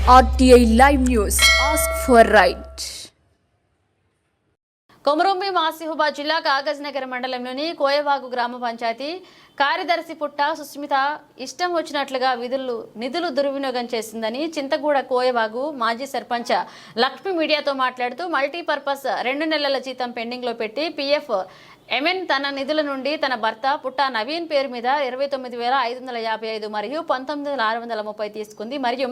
RTI Live News. Ask for right. Komaram Bheem Asifabad జిల్లా కాగజ్నగర్ మండలంలోని కోయవాగు గ్రామ పంచాయతీ కార్యదర్శి పుట్ట సుస్మిత ఇష్టం వచ్చినట్లుగా నిధులు దుర్వినియోగం చేసిందని చింతగూడ కోయవాగు మాజీ సర్పంచ్ లక్ష్మి మీడియాతో మాట్లాడుతూ మల్టీపర్పస్ 2 నెలల జీతం పెండింగ్లో పెట్టి PF MN తన నిధుల నుండి తన భర్త పుట్ట నవీన్ పేరు మీద 29,555 మరియు 19,630 తీసుకుంది మరియు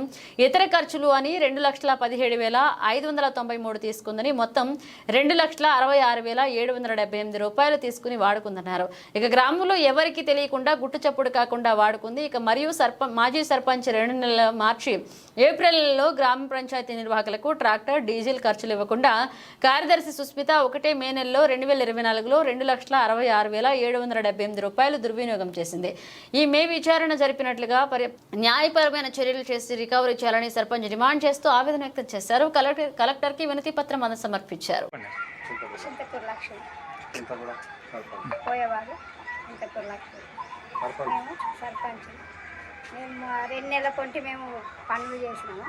ఇతర ఖర్చులు అని 2,17,593 తీసుకుందని మొత్తం 2,66,778 రూపాయలు తీసుకుని వాడుకుందన్నారు. ఇక గ్రామంలో ఎవరికి తెలియకుండా గుట్టుచప్పుడు కాకుండా వాడుకుంది. ఇక మరియు మాజీ సర్పంచ్ 2 నెలల మార్చి ఏప్రిల్లో గ్రామ పంచాయతీ నిర్వాహకులకు ట్రాక్టర్ డీజిల్ ఖర్చులు ఇవ్వకుండా కార్యదర్శి సుస్మిత 1 మే నెలలో 2024లో 2,66,778 రూపాయలు దుర్వినియోగం చేసింది. ఈ మే విచారణ జరిపినట్లుగా న్యాయపరమైన చర్యలు చేసి రికవరీ చేయాలని సర్పంచ్ డిమాండ్ చేస్తూ ఆవేదన వ్యక్తం చేశారు. కలెక్టర్ కి వినతి పత్రం సమర్పించారు. మేము 2 నెలల కొంటి మేము పనులు చేసినాము.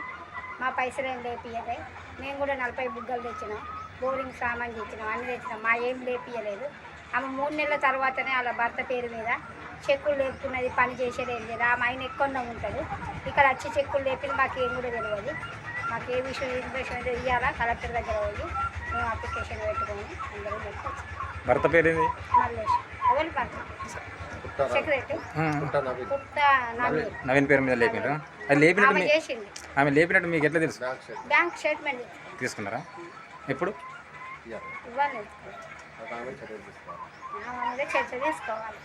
మా పైసలు ఏం లేపియలే. మేము కూడా 40 బుగ్గలు తెచ్చినాం, బోరింగ్ సామాన్ తెచ్చినాం, అన్నీ తెచ్చినాం. మా ఏం లేపియలేదు. ఆమె 3 నెలల తర్వాతనే వాళ్ళ భర్త పేరు మీద చెక్కులు లేపుతున్నది, పని చేసేది ఏం లేదు. ఆమె ఆయన ఎక్కువనే ఉంటుంది. ఇక్కడ వచ్చి చెక్కులు లేపింది మాకేం కూడా తెలియదు. మాకు ఏ విషయం ఇన్ఫర్మేషన్ అయితే ఇవ్వాలా కలెక్టర్ దగ్గర పోయి మేము అప్లికేషన్ పెట్టుకొని అందరూ పెట్టుకోవచ్చు. భర్త పేరు మల్లేష్ ఎవరి భర్త సెక్రటరీ నవీన్ పేరు మీద లేపినారు. అది లేపినట్టు చేసింది. ఆమె లేపినట్టు మీకు ఎట్లా తెలుసు? బ్యాంక్ స్టేట్మెంట్ తీసుకున్నారా? ఎప్పుడు ఇవ్వాలి, చర్చ తీసుకోవాలి.